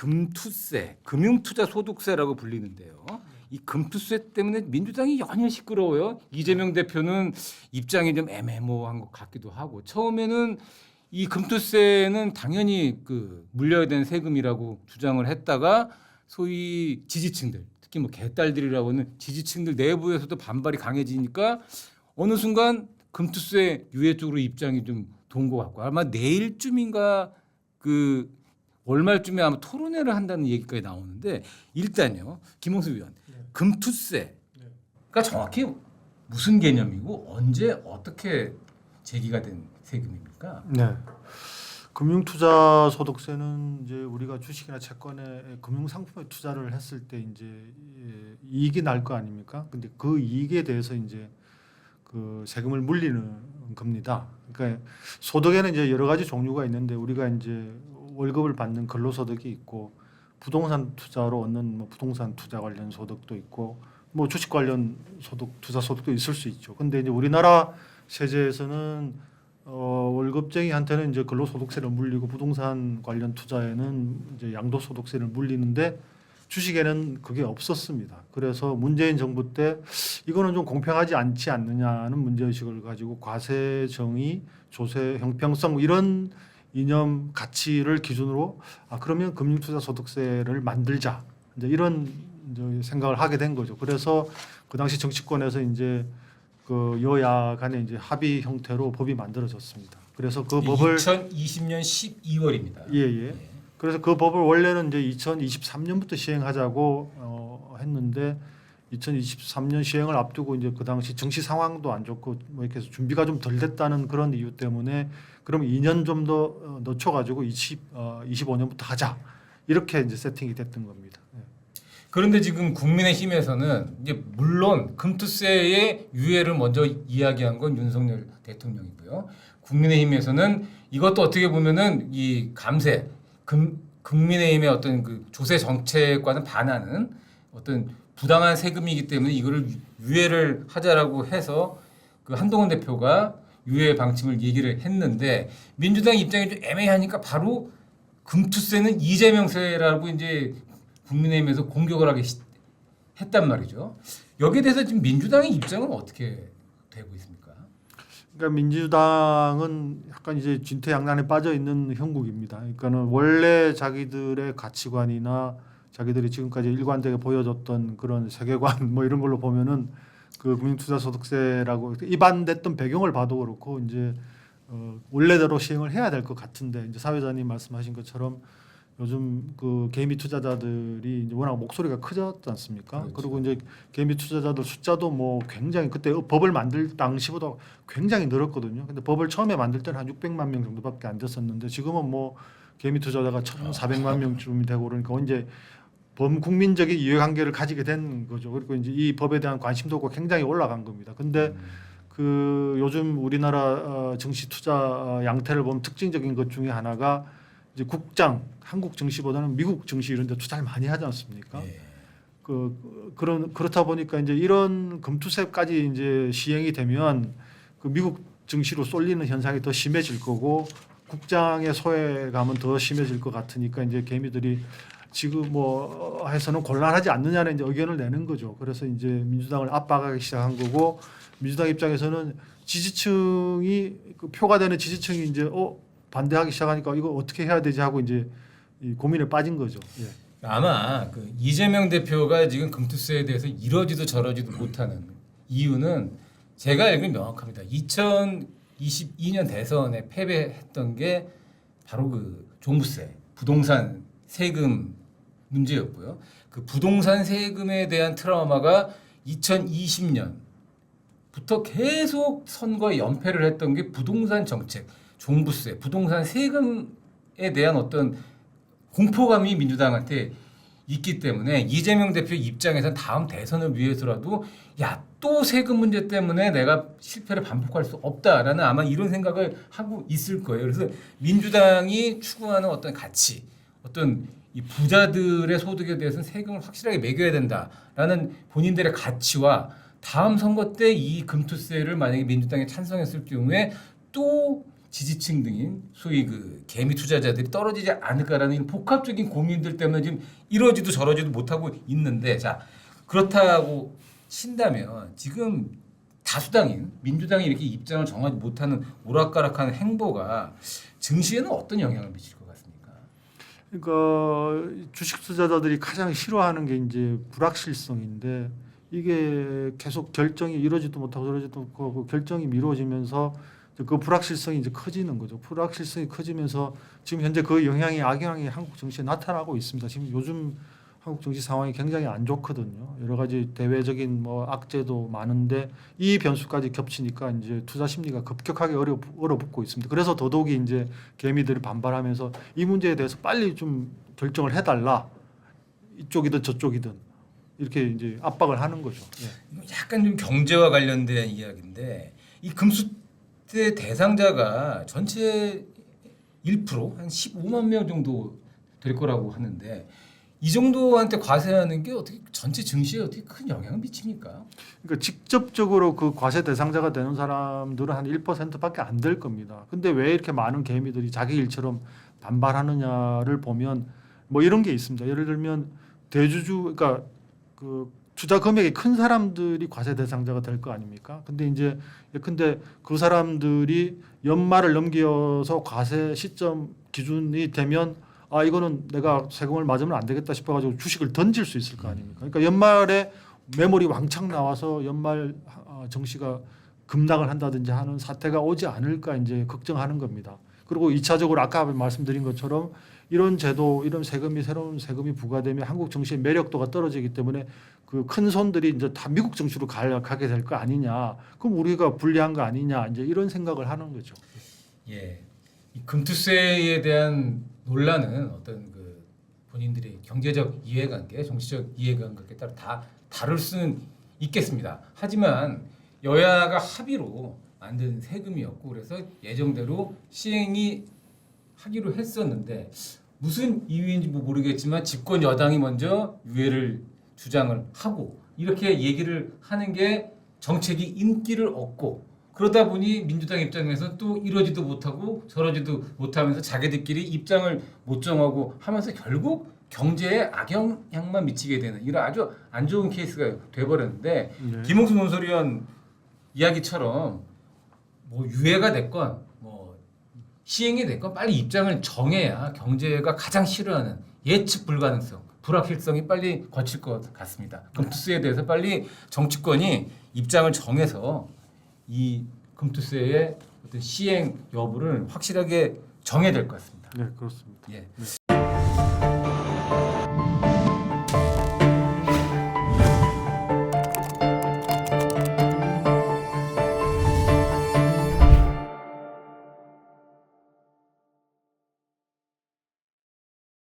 금투세, 금융투자소득세라고 불리는데요. 이 금투세 때문에 민주당이 연일 시끄러워요. 이재명 대표는 입장이 좀 애매모호한 것 같기도 하고 처음에는 이 금투세는 당연히 그 물려야 되는 세금이라고 주장을 했다가 소위 지지층들, 특히 뭐 개딸들이라고 하는 지지층들 내부에서도 반발이 강해지니까 어느 순간 금투세 유예 쪽으로 입장이 좀 돈 것 같고 아마 내일쯤인가 그 월말쯤에 아마 토론회를 한다는 얘기까지 나오는데 일단요 김홍수 위원 금투세가 정확히 무슨 개념이고 언제 어떻게 제기가 된 세금입니까? 네. 금융투자소득세는 이제 우리가 주식이나 채권에 금융상품에 투자를 했을 때 이제 이익이 날 거 아닙니까? 근데 그 이익에 대해서 이제 그 세금을 물리는 겁니다. 그러니까 소득에는 이제 여러 가지 종류가 있는데 우리가 이제 월급을 받는 근로소득이 있고 부동산 투자로 얻는 뭐 부동산 투자 관련 소득도 있고 뭐 주식 관련 소득, 투자 소득도 있을 수 있죠. 근데 이제 우리나라 세제에서는 월급쟁이한테는 이제 근로소득세를 물리고 부동산 관련 투자에는 이제 양도소득세를 물리는데 주식에는 그게 없었습니다. 그래서 문재인 정부 때 이거는 좀 공평하지 않지 않느냐는 문제의식을 가지고 과세 정의, 조세 형평성 이런 이념 가치를 기준으로 그러면 금융투자소득세를 만들자 이제 이런 이제 생각을 하게 된 거죠. 그래서 그 당시 정치권에서 이제 그 여야 간에 이제 합의 형태로 법이 만들어졌습니다. 그래서 그 법을 2020년 12월입니다. 예. 그래서 그 법을 원래는 이제 2023년부터 시행하자고 했는데 2023년 시행을 앞두고 이제 그 당시 정치 상황도 안 좋고 뭐 이렇게 해서 준비가 좀 덜 됐다는 그런 이유 때문에 그럼 2년 좀 더 늦춰가지고 25년부터 하자 이렇게 이제 세팅이 됐던 겁니다. 예. 그런데 지금 국민의힘에서는 이제 물론 금투세의 유예를 먼저 이야기한 건 윤석열 대통령이고요. 국민의힘에서는 이것도 어떻게 보면은 이 감세 국민의힘의 어떤 그 조세 정책과는 반하는 어떤 부당한 세금이기 때문에 이거를 유예를 하자라고 해서 그 한동훈 대표가 유예 방침을 얘기를 했는데 민주당 입장이 좀 애매하니까 바로 금투세는 이재명세라고 이제 국민의힘에서 공격을 하게 했단 말이죠. 여기에 대해서 지금 민주당의 입장은 어떻게 되고 있습니까? 그러니까 민주당은 약간 이제 진퇴양난에 빠져 있는 형국입니다. 그러니까는 원래 자기들의 가치관이나 자기들이 지금까지 일관되게 보여줬던 그런 세계관 뭐 이런 걸로 보면은 그 금융투자소득세라고 입안됐던 배경을 봐도 그렇고 이제 원래대로 시행을 해야 될 것 같은데 이제 사회자님 말씀하신 것처럼 요즘 그 개미 투자자들이 이제 워낙 목소리가 커졌지 않습니까? 그렇죠. 그리고 이제 개미 투자자들 숫자도 뭐 굉장히 그때 법을 만들 당시보다 굉장히 늘었거든요. 근데 법을 처음에 만들 때는 한 600만 명 정도밖에 안 됐었는데 지금은 뭐 개미 투자자가 1,400만 명쯤이 되고 그러니까 이제 범국민적인 이해관계를 가지게 된 거죠. 그리고 이제 이 법에 대한 관심도가 굉장히 올라간 겁니다. 근데 그 요즘 우리나라 정시 투자 양태를 보면 특징적인 것 중에 하나가 이제 국장 한국 증시보다는 미국 증시 이런 데 투자를 많이 하지 않습니까? 예. 그렇다 보니까 이제 이런 금투세까지 이제 시행이 되면 그 미국 증시로 쏠리는 현상이 더 심해질 거고 국장의 소외감은 더 심해질 것 같으니까 이제 개미들이 지금 뭐 해서는 곤란하지 않느냐는 이제 의견을 내는 거죠. 그래서 이제 민주당을 압박하기 시작한 거고 민주당 입장에서는 지지층이 그 표가 되는 지지층이 이제 반대하기 시작하니까 이거 어떻게 해야 되지 하고 이제 이 고민에 빠진 거죠. 예. 아마 그 이재명 대표가 지금 금투세에 대해서 이러지도 저러지도 못하는 이유는 제가 알기로는 명확합니다. 2022년 대선에 패배했던 게 바로 그 종부세, 부동산 세금 문제였고요. 그 부동산 세금에 대한 트라우마가 2020년부터 계속 선거에 연패를 했던 게 부동산 정책, 종부세, 부동산 세금에 대한 어떤 공포감이 민주당한테 있기 때문에 이재명 대표 입장에서는 다음 대선을 위해서라도 또 세금 문제 때문에 내가 실패를 반복할 수 없다라는 아마 이런 생각을 하고 있을 거예요. 그래서 민주당이 추구하는 어떤 가치, 어떤 이 부자들의 소득에 대해서는 세금을 확실하게 매겨야 된다라는 본인들의 가치와 다음 선거 때 이 금투세를 만약에 민주당이 찬성했을 경우에 또 지지층 등인 소위 그 개미 투자자들이 떨어지지 않을까라는 이런 복합적인 고민들 때문에 지금 이러지도 저러지도 못하고 있는데 자 그렇다고 친다면 지금 다수당인 민주당이 이렇게 입장을 정하지 못하는 오락가락한 행보가 증시에는 어떤 영향을 미칠 것 같습니까? 그러니까 주식 투자자들이 가장 싫어하는 게 이제 불확실성인데 이게 계속 결정이 이러지도 못하고 저러지도 못하고 그 결정이 미뤄지면서 그 불확실성이 이제 커지는 거죠. 불확실성이 커지면서 지금 현재 그 영향이 악영향이 한국 증시에 나타나고 있습니다. 지금 요즘 한국 증시 상황이 굉장히 안 좋거든요. 여러 가지 대외적인 뭐 악재도 많은데 이 변수까지 겹치니까 이제 투자 심리가 급격하게 얼어붙고 있습니다. 그래서 더더욱이 이제 개미들이 반발하면서 이 문제에 대해서 빨리 좀 결정을 해달라. 이쪽이든 저쪽이든 이렇게 이제 압박을 하는 거죠. 예. 약간 좀 경제와 관련된 이야기인데 이 금수대 대상자가 전체 1%, 한 15만 명 정도 될 거라고 하는데 이 정도한테 과세하는 게 어떻게 전체 증시에 어떻게 큰 영향을 미칩니까? 그러니까 직접적으로 그 과세 대상자가 되는 사람들은 한 1%밖에 안 될 겁니다. 근데 왜 이렇게 많은 개미들이 자기 일처럼 반발하느냐를 보면 뭐 이런 게 있습니다. 예를 들면 대주주 그러니까 그 투자 금액이 큰 사람들이 과세 대상자가 될 거 아닙니까? 근데 이제 예컨대 그 사람들이 연말을 넘겨서 과세 시점 기준이 되면 아 이거는 내가 세금을 맞으면 안 되겠다 싶어가지고 주식을 던질 수 있을 거 아닙니까? 그러니까 연말에 매물이 왕창 나와서 연말 정시가 급락을 한다든지 하는 사태가 오지 않을까 이제 걱정하는 겁니다. 그리고 2차적으로 아까 말씀드린 것처럼 이런 제도, 이런 세금이 새로운 세금이 부과되면 한국 증시의 매력도가 떨어지기 때문에 그 큰 손들이 이제 다 미국 증시로 가게 될 거 아니냐? 그럼 우리가 불리한 거 아니냐? 이제 이런 생각을 하는 거죠. 예, 이 금투세에 대한 논란은 어떤 그 본인들의 경제적 이해관계, 정치적 이해관계에 따라 다 다를 수는 있겠습니다. 하지만 여야가 합의로 만든 세금이었고 그래서 예정대로 시행이 하기로 했었는데 무슨 이유인지 뭐 모르겠지만 집권 여당이 먼저 유예를 주장을 하고 이렇게 얘기를 하는 게 정책이 인기를 얻고 그러다 보니 민주당 입장에서 또 이러지도 못하고 저러지도 못하면서 자기들끼리 입장을 못 정하고 하면서 결국 경제에 악영향만 미치게 되는 이런 아주 안 좋은 케이스가 돼버렸는데 네. 김홍수 논설위원 이야기처럼 뭐 유예가 됐건 뭐 시행이 됐건 빨리 입장을 정해야 경제가 가장 싫어하는 예측 불가능성, 불확실성이 빨리 거칠 것 같습니다. 금투세에 대해서 빨리 정치권이 입장을 정해서 이 금투세의 어떤 시행 여부를 확실하게 정해야 될 것 같습니다. 네, 그렇습니다. 예.